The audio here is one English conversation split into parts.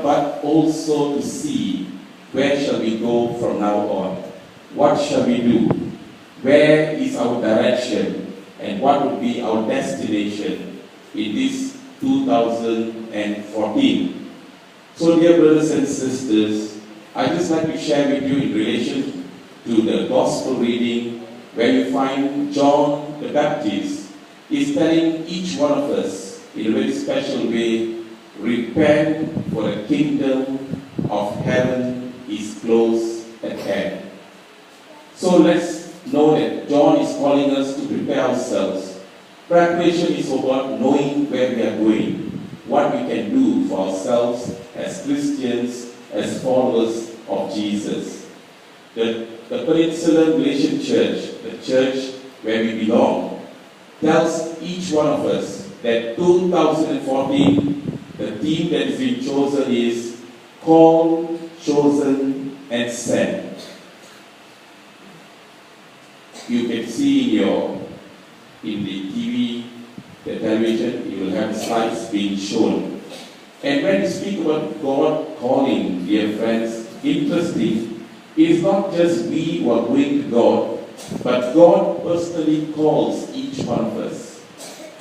not but also to see where shall we go from now on. What shall we do? Where is our direction? And what would be our destination in this 2014? So dear brothers and sisters, I'd just like to share with you in relation to the gospel reading where you find John the Baptist is telling each one of us in a very special way, repent, for the kingdom of heaven is close at hand. So let's know that John is calling us to prepare ourselves. Preparation is about knowing where we are going, what we can do for ourselves as Christians, as followers of Jesus. The Peninsular Malaysian Church, the church where we belong, tells each one of us that 2014, the theme that has been chosen is called, chosen, and sent. You can see in the TV, the television, you will have slides being shown. And when we speak about God calling, dear friends, interesting, it is not just we who are going to God, but God personally calls each one of us.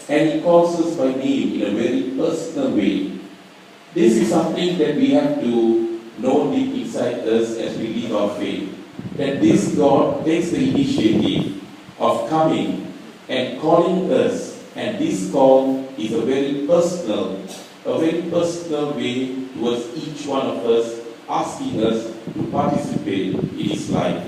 And He calls us by name in a very personal way. This is something that we have to know deep inside us as we live our faith. That this God takes the initiative of coming and calling us. And this call is a very personal way towards each one of us, asking us to participate in His life.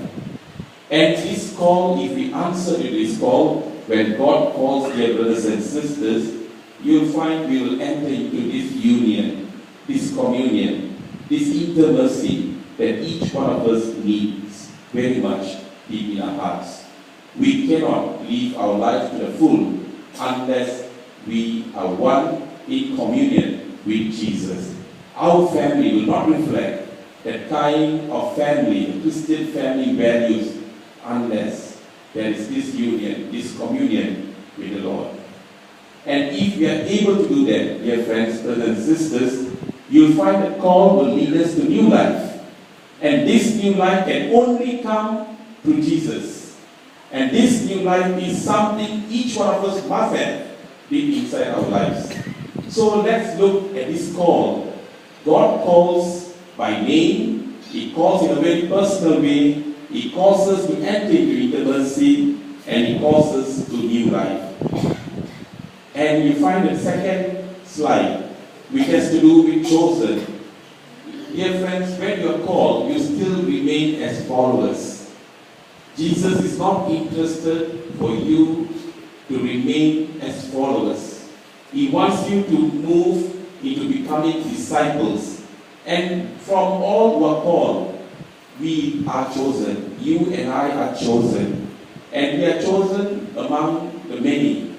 And this call, if we answer to this call, when God calls, dear brothers and sisters, you'll find we will enter into this union, this communion, this intimacy that each one of us needs very much deep in our hearts. We cannot live our life to the full unless we are one in communion with Jesus. Our family will not reflect that kind of family, Christian family values, unless there is this union, this communion with the Lord. And if we are able to do that, dear friends, brothers and sisters, you'll find that call will lead us to new life. And this new life can only come through Jesus. And this new life is something each one of us must have deep inside our lives. So let's look at this call. God calls by name. He calls in a very personal way. He calls us to enter into intimacy, and He calls us to new life. And you find the second slide, which has to do with chosen. Dear friends, when you are called, you still remain as followers. Jesus is not interested for you to remain as followers. He wants you to move into becoming disciples. And from all who are called, we are chosen. You and I are chosen. And we are chosen among the many.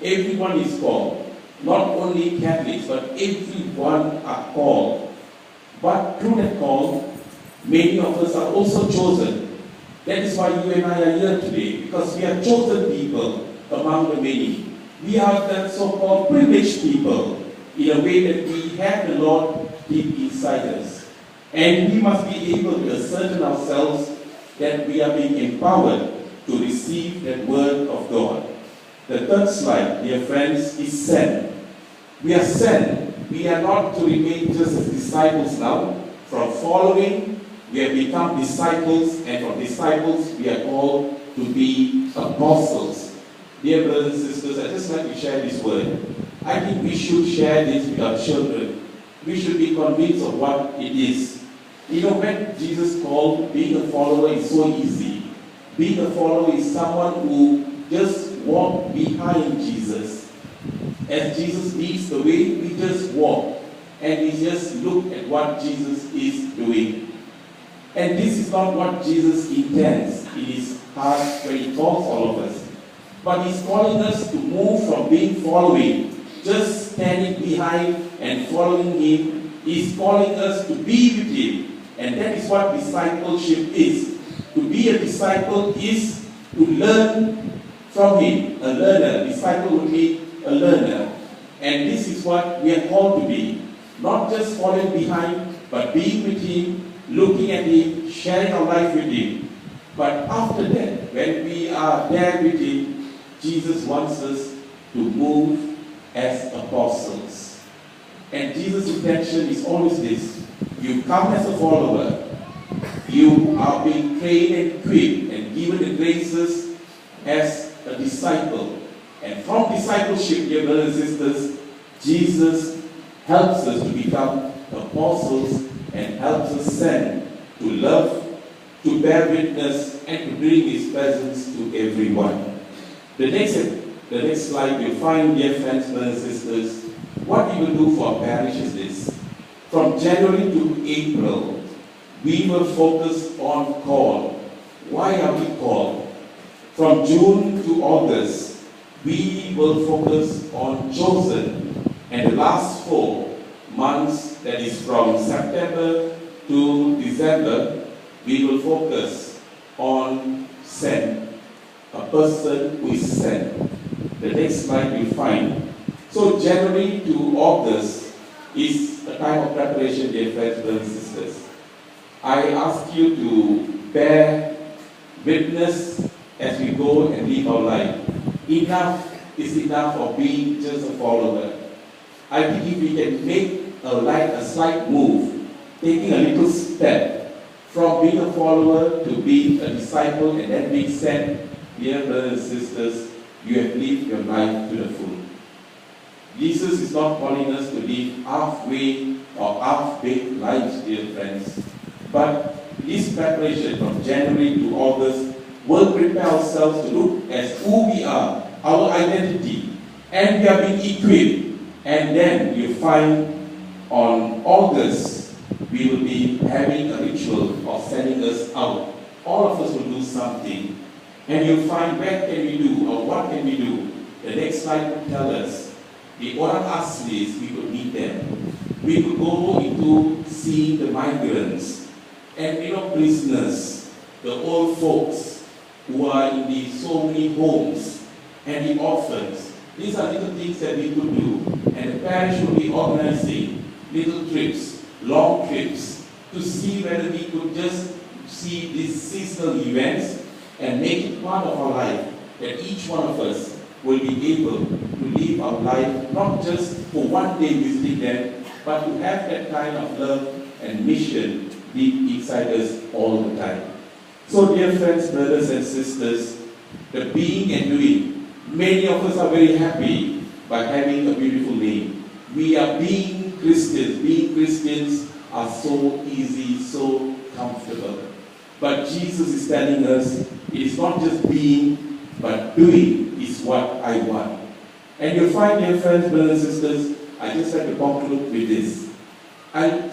Everyone is called. Not only Catholics, but everyone are called. But through that call, many of us are also chosen. That is why you and I are here today, because we are chosen people among the many. We are the so-called privileged people in a way that we have the Lord deep inside us. And we must be able to ascertain ourselves that we are being empowered to receive that word of God. The third slide, dear friends, is sent. We are sent. We are not to remain just as disciples now. From following, we have become disciples, and from disciples, we are called to be apostles. Dear brothers and sisters, I just like to share this word. I think we should share this with our children. We should be convinced of what it is. You know, when Jesus called, being a follower is so easy. Being a follower is someone who just walks behind Jesus. As Jesus leads the way, we just walk. And we just look at what Jesus is doing. And this is not what Jesus intends in His heart when He calls all of us. But He's calling us to move from being following, just standing behind and following Him. He's calling us to be with Him. And that is what discipleship is. To be a disciple is to learn from Him. A learner. A disciple would be a learner. And this is what we are called to be. Not just following behind, but being with Him, looking at Him, sharing our life with Him. But after that, when we are there with Him, Jesus wants us to move as apostles. And Jesus' intention is always this. You come as a follower, you are being trained and equipped and given the graces as a disciple. And from discipleship, dear brothers and sisters, Jesus helps us to become apostles and helps us send to love, to bear witness, and to bring His presence to everyone. The next slide, you'll find, dear friends, brothers and sisters, what we will do for our parish is this. From January to April, we will focus on call. Why are we called? From June to August, we will focus on chosen. And the last 4 months, that is from September to December, we will focus on sent. A person who is sent. The next slide you'll find. So January to August is a time of preparation, dear friends, brothers and sisters. I ask you to bear witness as we go and live our life. Enough is enough of being just a follower. I think if we can make a slight move, taking a little step from being a follower to being a disciple and then being sent, dear brothers and sisters, you have lived your life to the full. Jesus is not calling us to live halfway or half-baked lives, dear friends. But this preparation from January to August will prepare ourselves to look as who we are, our identity, and we are being equipped. And then you find on August, we will be having a ritual of sending us out. All of us will do something. And you'll find what can we do or what can we do. The next slide will tell us. The orang aslis, we could meet them. We could go into seeing the migrants and prisoners, the old folks who are in the so many homes and the orphans. These are little things that we could do. And the parish will be organizing little trips, long trips, to see whether we could just see these seasonal events and make it part of our life, that each one of us will be able to live our life not just for one day visiting them, but to have that kind of love and mission deep inside us all the time. So dear friends, brothers and sisters, the being and doing, many of us are very happy by having a beautiful name. We are being Christians. Being Christians are so easy, so comfortable. But Jesus is telling us, it is not just being, but doing is what I want. And you'll find, dear friends, brothers and sisters, I just have to conclude with this.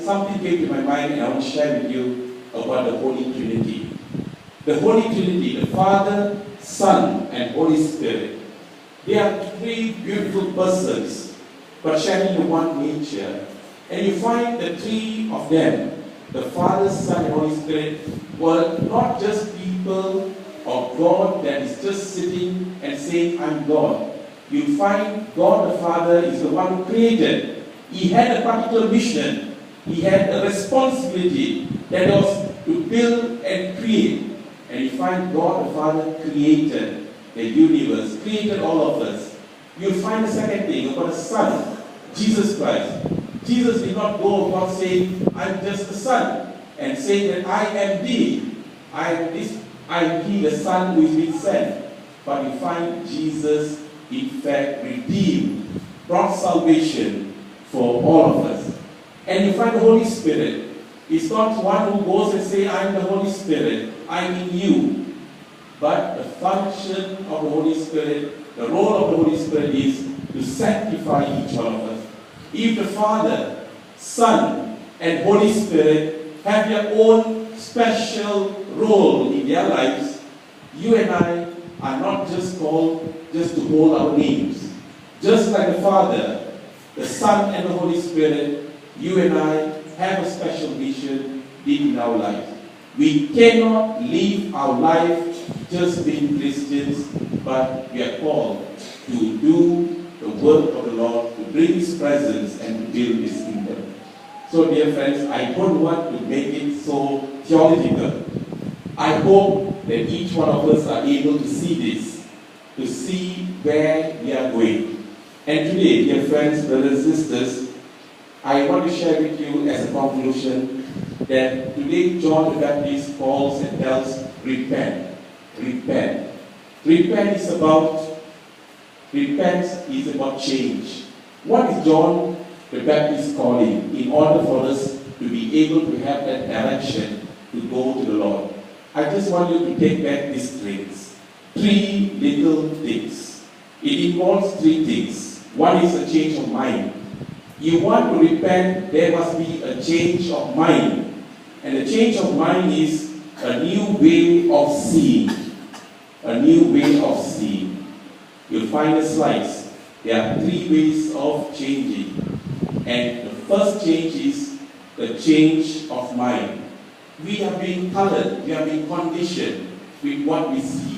Something came to my mind and I want to share with you about the Holy Trinity. The Holy Trinity, the Father, Son, and Holy Spirit. They are 3 beautiful persons, but sharing the one nature. And you find the 3 of them, the Father, Son, and Holy Spirit, were not just people of God that is just sitting and saying, I'm God. You find God the Father is the one who created. He had a particular mission. He had a responsibility that was to build and create. And you find God the Father created the universe, created all of us. You find the second thing about the Son, Jesus Christ. Jesus did not go about saying, I'm just the Son, and saying that I am thee. I am this, I am he, the Son who is being sent. But you find Jesus, in fact, redeemed, brought salvation for all of us. And you find the Holy Spirit. It's not one who goes and says, I am the Holy Spirit, I am in you. But the function of the Holy Spirit, the role of the Holy Spirit is to sanctify each one of us. If the Father, Son, and Holy Spirit have their own special role in their lives, you and I are not just called just to hold our names. Just like the Father, the Son, and the Holy Spirit, you and I have a special mission deep in our life. We cannot live our life just being Christians, but we are called to do the work of the Lord, to bring His presence and to build His kingdom. So dear friends, I don't want to make it so theological. I hope that each one of us are able to see this, to see where we are going. And today, dear friends, brothers and sisters, I want to share with you as a conclusion that today John the Baptist calls and tells, repent, repent. Repent is about change. What is John the Baptist calling in order for us to be able to have that direction to go to the Lord? I just want you to take back these things. 3 little things. It involves 3 things. One is a change of mind. You want to repent, there must be a change of mind. And the change of mind is a new way of seeing. A new way of seeing. You'll find the slides. There are 3 ways of changing. And the first change is the change of mind. We have been colored, we have been conditioned with what we see.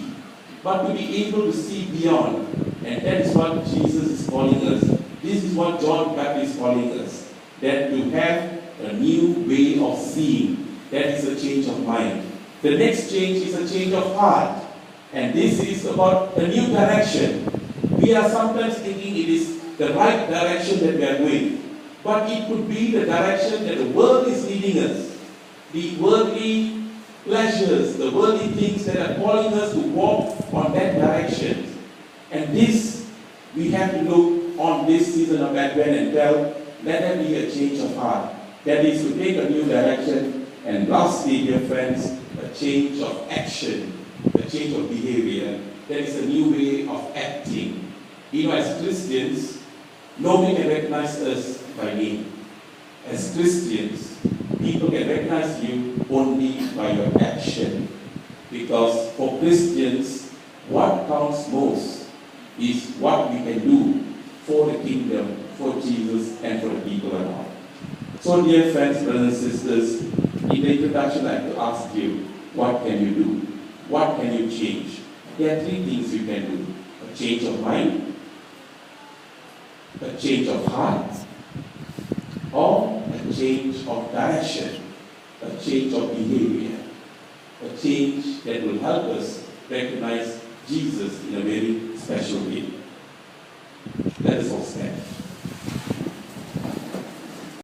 But to be able to see beyond, and that is what Jesus is calling us. This is what John the Baptist is calling us. That to have a new way of seeing, that is a change of mind. The next change is a change of heart. And this is about a new direction. We are sometimes thinking it is the right direction that we are going. But it could be the direction that the world is leading us. The worldly pleasures, the worldly things that are calling us to walk on that direction. And this, we have to look on this season of Advent and tell, let there be a change of heart. That is to take a new direction. And lastly, dear friends, a change of action, a change of behavior. That is a new way of acting. You know, as Christians, nobody can recognize us by name. As Christians, people can recognize you only by your action. Because for Christians, what counts most is what we can do for the kingdom, for Jesus, and for the people around. So dear friends, brothers and sisters, in the introduction I have to ask you, what can you do? What can you change? There are 3 things you can do. A change of mind, a change of heart, or a change of direction, a change of behavior, a change that will help us recognize Jesus in a very special way. Let us all stand.